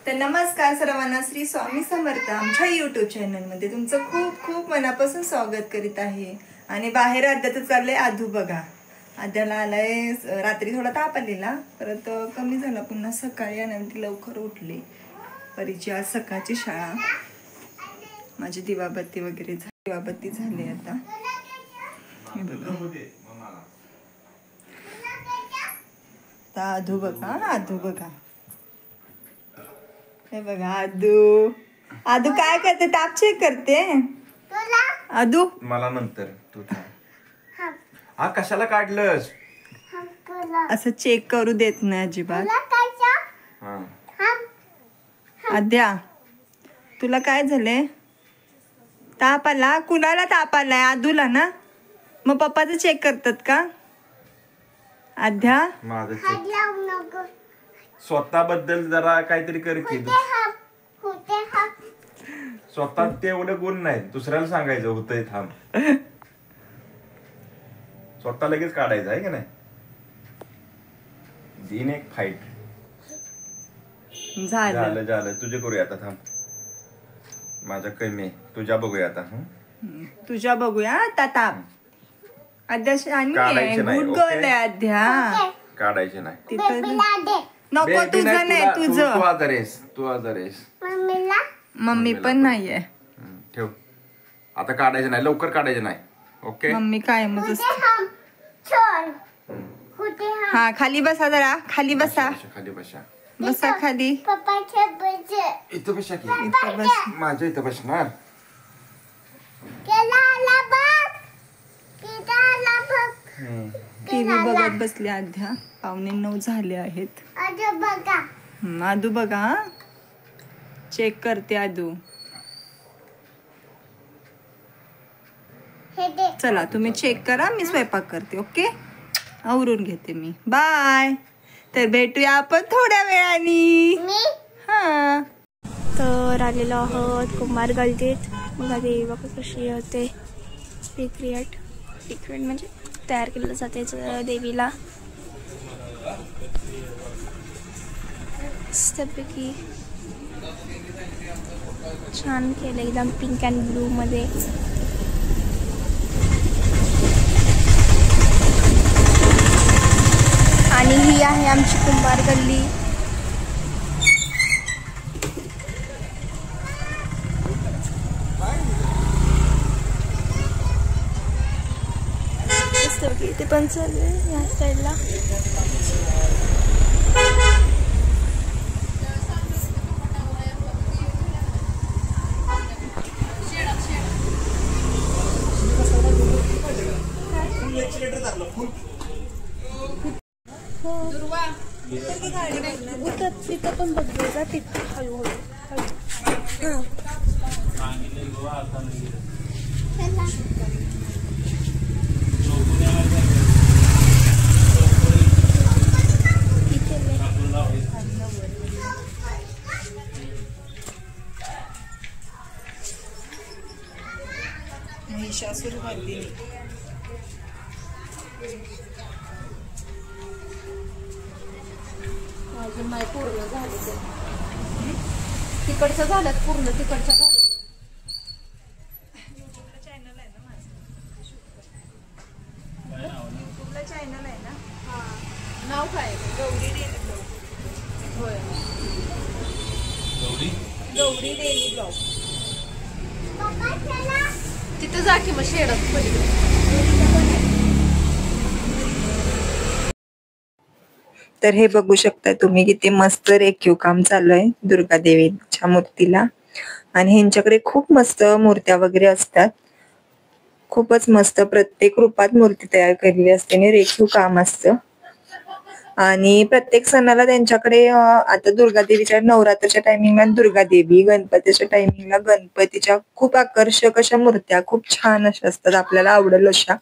तर नमस्कार सर्वांना, श्री स्वामी समर्थ आमच्या यूट्यूब चॅनलमध्ये तुमचं खूप खूप मनापासून स्वागत करीत आहे. आणि बाहेर आद्याचं चाललंय आधू बघा. आद्याला आलाय रात्री थोडा ताप आलेला, परत कमी झाला पुन्हा सकाळी आणि लवकर उठली. परीची आज सकाळची शाळा. माझी दिवाबत्ती वगैरे दिवाबत्ती झाली आता. हे बघा आधू बघा, आधू बघा, हे बघा आदू. आदू काय करते? ताप चेक करते आदू. मला नंतर तू हा कशाला काढलंस? असं चेक करू देत नाही अजिबात. आद्या तुला काय झालंय? ताप आला? कुणाला ताप आलाय? आदूला ना? मग पप्पाचं चेक करतात का आद्या? माझं स्वतःबद्दल जरा काहीतरी कर की. स्वतः तेवढं गुण नाही, दुसऱ्याला सांगायचं होतंय थांब. स्वतः लगेच काढायचं आहे की नाही. दिन एक फाईट झालं झालं. तुझे करूया आता थांब. माझा कमी आहे, तुझ्या बघूया आता. तुझ्या बघूया आता. ताप आद्या गुड गर्ल आहे आद्या. काढायचे नाही तिथं नको. तुझं नाही, तुझं. तू आजारेस. मम्मी पण नाहीये. ठेव आता. काढायचं नाही, लवकर काढायचं नाही. ओके. मम्मी काय मग हा खाली बसा, जरा खाली बसा. खाली बसा. बसा खाली. इथं बसा की. इथं बस. माझ्या इथं बसणार. टीव्ही बघत बसले आद्या. 8:45 झाले आहेत. आदू बघा, चेक करते आदू. चला तुम्ही चेक करा, मी स्वयंपाक करते. ओके, आवरून घेते मी. बाय. तर भेटूया आपण थोड्या वेळानी. हा तर आलेलो आहोत कुंभार गल्लीत. बघा देवी बाबा कशी होते. सिक्रेट म्हणजे तयार केलं जाते देवीला. मस्तपैकी छान केलं, एकदम पिंक अँड ब्लू मध्ये. आणि ही आहे आमची कुंभार गल्ली. इथे पण चालू आहे या साईडला. तिथं पण बघ, तिथं हळूहळू. महिषासुर मर्दिनी. अजून नाही पूर्ण झालं ते. तिकडचं झालं पूर्ण. तिकडचं झालं. युट्यूबला चॅनल आहे ना माझं. युट्यूबला चॅनल आहे ना. हा, नाव काय? Gauri daily blog. होय, गौरी डेली ब्लॉग. तिथं जा की मग शेडत पलीकडे. तर हे बघू शकता तुम्ही किती मस्त रेखीव काम चालू आहे दुर्गा देवीच्या मूर्तीला. आणि ह्यांच्याकडे खूप मस्त मूर्त्या वगैरे असतात. खूपच मस्त प्रत्येक रूपात मूर्ती तयार केलेली असते आणि रेखीव काम असतं. आणि प्रत्येक सणाला त्यांच्याकडे आता दुर्गा देवीच्या नवरात्राच्या टायमिंगला दुर्गा देवी, गणपतीच्या टायमिंगला गणपतीच्या खूप आकर्षक अशा मूर्त्या, खूप छान अशा असतात. आपल्याला आवडेल अशा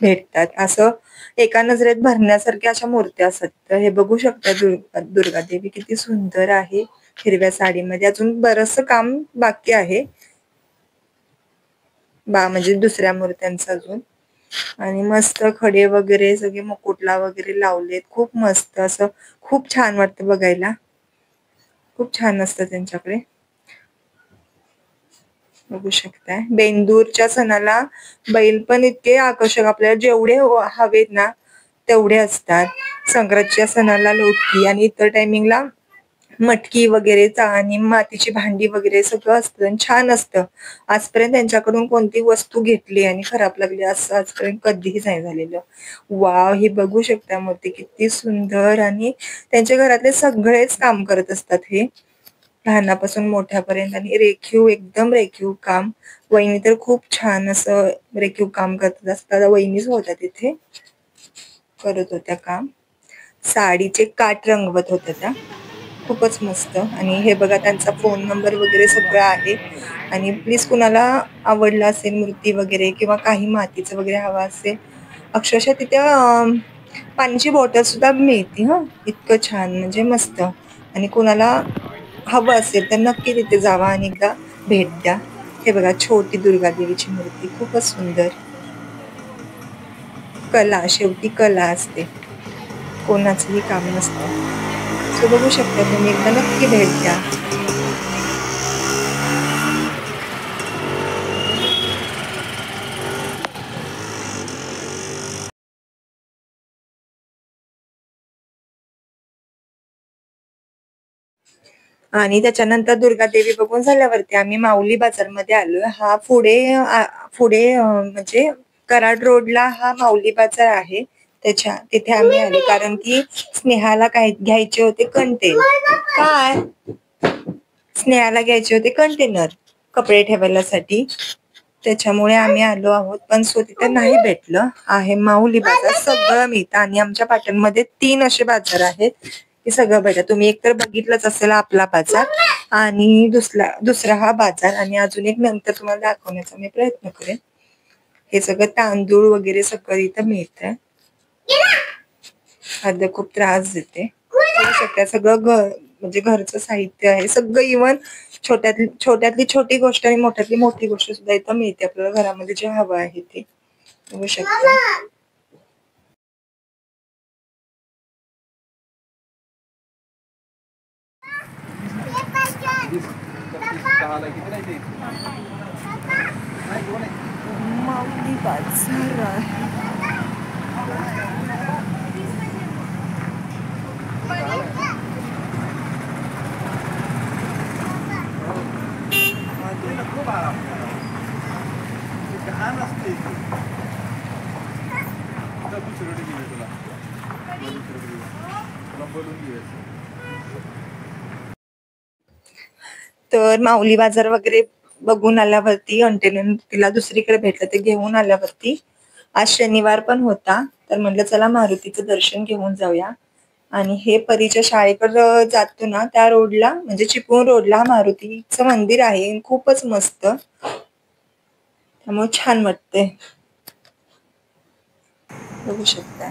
भेटतात. असं एका नजरेत भरण्यासारख्या अशा मूर्त्या असतात. तर हे बघू शकता दुर्गा देवी किती सुंदर आहे हिरव्या साडीमध्ये. अजून बरंचसं काम बाकी आहे म्हणजे दुसऱ्या मूर्त्यांचं अजून. आणि मस्त खडे वगैरे सगळे मुकुटला वगैरे लावलेत. खूप मस्त असं, खूप छान वाटतं बघायला. खूप छान असतं त्यांच्याकडे. बघू शकताय बेंदूरच्या सणाला बैल पण इतके आकर्षक आपल्याला जेवढे हवेत ना तेवढे असतात. संक्रांतीच्या सणाला लोटकी आणि इतर टायमिंगला मटकी वगैरे आणि मातीची भांडी वगैरे सगळं असतं आणि छान असतं. आजपर्यंत त्यांच्याकडून कोणती वस्तू घेतली आणि खराब लागली असं आजपर्यंत कधीच नाही झालेलं. वाव, हे बघू शकता मूर्ती किती सुंदर आणि त्यांच्या घरातले सगळेच काम करत असतात हे लहानापासून मोठ्यापर्यंत आणि एकदम रेखीव काम. वहिनी तर खूप छान असं रेखीव काम करत असतात. वहिनीच होत्या तिथे करत होत्या काम. साडीचे काठ रंगवत होत्या त्या. खूपच मस्त. आणि हे बघा त्यांचा फोन नंबर वगैरे सगळं आहे. आणि प्लीज कुणाला आवडला असेल मूर्ती वगैरे किंवा काही मातीचं वगैरे हवा असेल, अक्षरशः तिथे पाण्याची बॉटल सुद्धा मिळते. इतकं छान म्हणजे मस्त. आणि कुणाला हवं असेल तर नक्की तिथे जावा आणि एकदा भेट द्या. हे बघा छोटी दुर्गा देवीची मूर्ती खूपच सुंदर. कला, शेवटी कला असते, कोणाचंही काम नसतं. सो बघू शकता तुम्ही, एकदा नक्की भेट द्या. आणि त्याच्यानंतर दुर्गा देवी बघून झाल्यावरती आम्ही माऊली बाजारमध्ये आलोय. हा पुढे म्हणजे कराड रोडला हा माऊली बाजार आहे. तिथे आम्ही आलो कारण की स्नेहाला काय घ्यायचे होते स्नेहाला घ्यायचे होते कंटेनर कपडे ठेवायसाठी. त्याच्यामुळे आम्ही आलो आहोत. पण तिथे नाही भेटलं. आहे माऊली बाजार, सगळं मिळतं. आणि आमच्या पाटणमध्ये 3 असे बाजार आहेत हे सगळं भेटत. तुम्ही एकतर बघितलंच असेल आपला बाजार, आणि दुसरा हा बाजार, आणि अजून एक नंतर तुम्हाला दाखवण्याचा मी प्रयत्न करेन. हे सगळं तांदूळ वगैरे सगळं इथं मिळतंय. अर्ध खूप त्रास देते. सगळं म्हणजे घरचं साहित्य आहे सगळं. इव्हन छोट्यातली छोटी गोष्ट आणि मोठ्यातली मोठी गोष्ट सुद्धा इथं मिळते. आपल्याला घरामध्ये जे हवं आहे ते बघू शकता. माऊली बाजार आहे. तर माऊली बाजार वगैरे बघून आल्यावरती कंटेनर तिला दुसरीकडे भेटलं ते घेऊन आल्यावरती आज शनिवार पण होता, तर म्हटलं चला मारुतीचं दर्शन घेऊन जाऊया. आणि हे परीच्या शाळेकडे जातो ना त्या रोडला, म्हणजे चिपळूण रोडला मारुतीचं मंदिर आहे. खूपच मस्त, त्यामुळे छान वाटते. बघू शकता.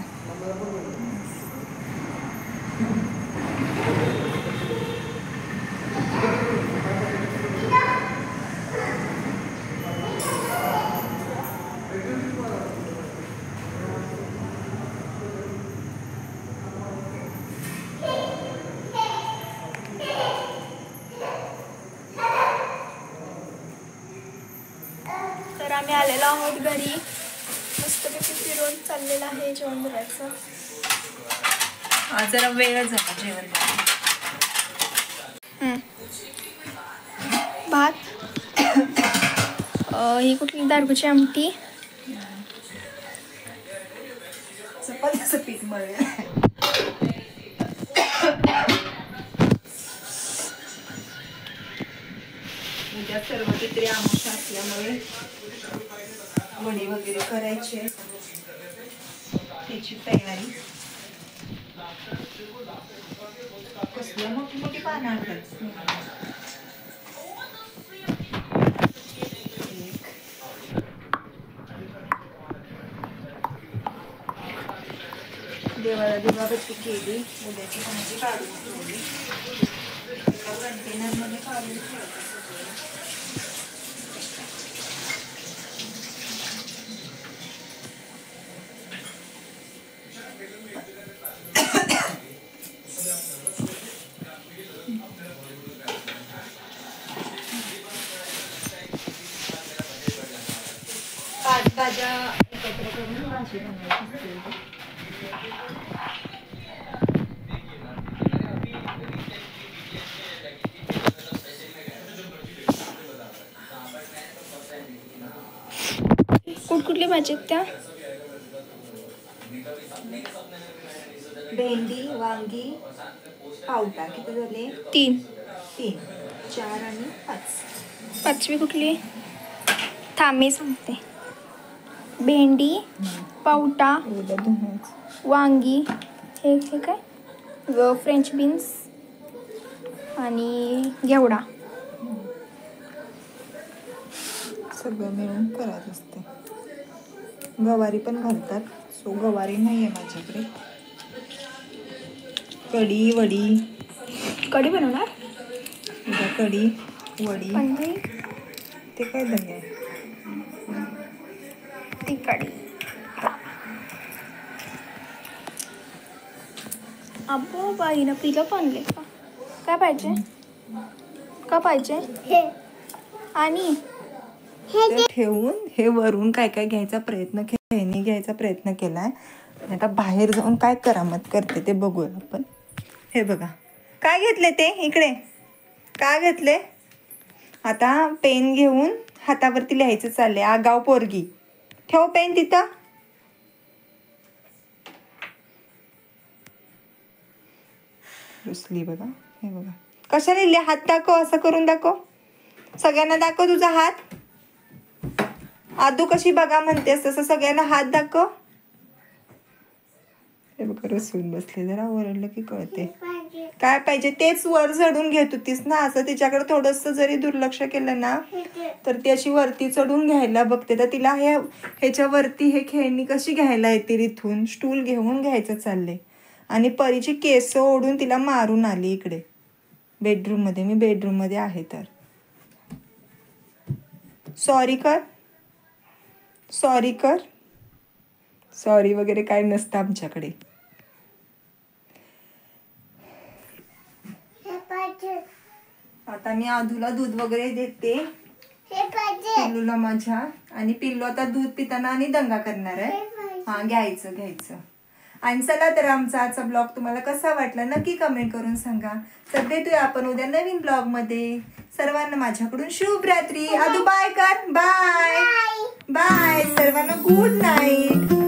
तर आम्ही आलेलो आहोत घरी. मस्तपैकी फिरून चाललेलं आहे जेवण करायचं. जरा वेळ झाला जेवण. भात, ही कुठली दाडगूची आमटी, चपातीचं पीठ मळलं. उद्या सर्व काहीतरी आमोशा असल्यामुळे वडी वगैरे करायचे, त्याची तयारी. कसल्या मोठी मोठी पानं आणतात. देवाला दिवाबत्ती केली. उद्याची भाजी काढून ठेवली. कंटेनर मध्ये काढून ठेवली. भाज्या एकत्र करून भाजी बनवायची. कुठकुठली भाजी आहेत त्या? भेंडी, वांगी, पावटा. किती झाले? 3. 3, 4 आणि 5. पाचवी कुठली? थांब मी सांगते. भेंडी, पावटा, वांगी, हे काय फ्रेंच बीन्स आणि घेवडा. सगळं मिळून करायचं असते. गवारी पण घालतात. सो गवारी नाही आहे माझ्याकडे. कढी, वडी. कढी बनवणार? कढी, वडी. पण ते काय दही आहे? ती कढी. अब्बो बाईनं पिलं पण का? काय पाहिजे? का पाहिजे? आणि ते ठेवून हे वरून काय काय घ्यायचा प्रयत्न घ्यायचा प्रयत्न केलाय. आता बाहेर जाऊन काय करामत करते ते बघूया आपण. हे बघा काय घेतले ते. इकडे काय घेतले. आता पेन घेऊन हातावरती लिहायचं चाललंय. आगाव पोरगी. ठेव पेन तिथं. रुसली बघा. हे बघा कशा लिहिले. हात दाखव. असं करून दाखव. सगळ्यांना दाखव तुझा हात. आदू कशी बघा म्हणतेस तसं सगळ्यांना हात दाखव. हे बघा रसून बसले. जरा ओरडलं की कळते. काय पाहिजे तेच वर चढून घेत होतीस ना. असं तिच्याकडे थोडस जरी दुर्लक्ष केलं ना तर ती अशी वरती चढून घ्यायला बघते. तर तिला ह्याच्यावरती हे खेळणी कशी घ्यायला येते. इथून स्टूल घेऊन घ्यायचं चाललंय. आणि परीची केस ओढून तिला मारून आली इकडे बेडरूम मध्ये. मी बेडरूम मध्ये आहे. तर सॉरी कर. सॉरी कर. सॉरी वगैरे काय नसतं आमच्याकडे. आता मी आधूला दूध वगैरे देते पिल्लूला माझ्या. आणि पिल्लू आता दूध पिताना आणि दंगा करणार आहे. हा घ्यायचं. आणि चला तर आमचा आजचा ब्लॉग तुम्हाला कसा वाटला नक्की कमेंट करून सांगा. तर भेटूया आपण उद्या नवीन ब्लॉग मध्ये. सर्वांना माझ्याकडून शुभ रात्री. आदू बाय कर. Bye bye. सर्वांना गुड नाईट.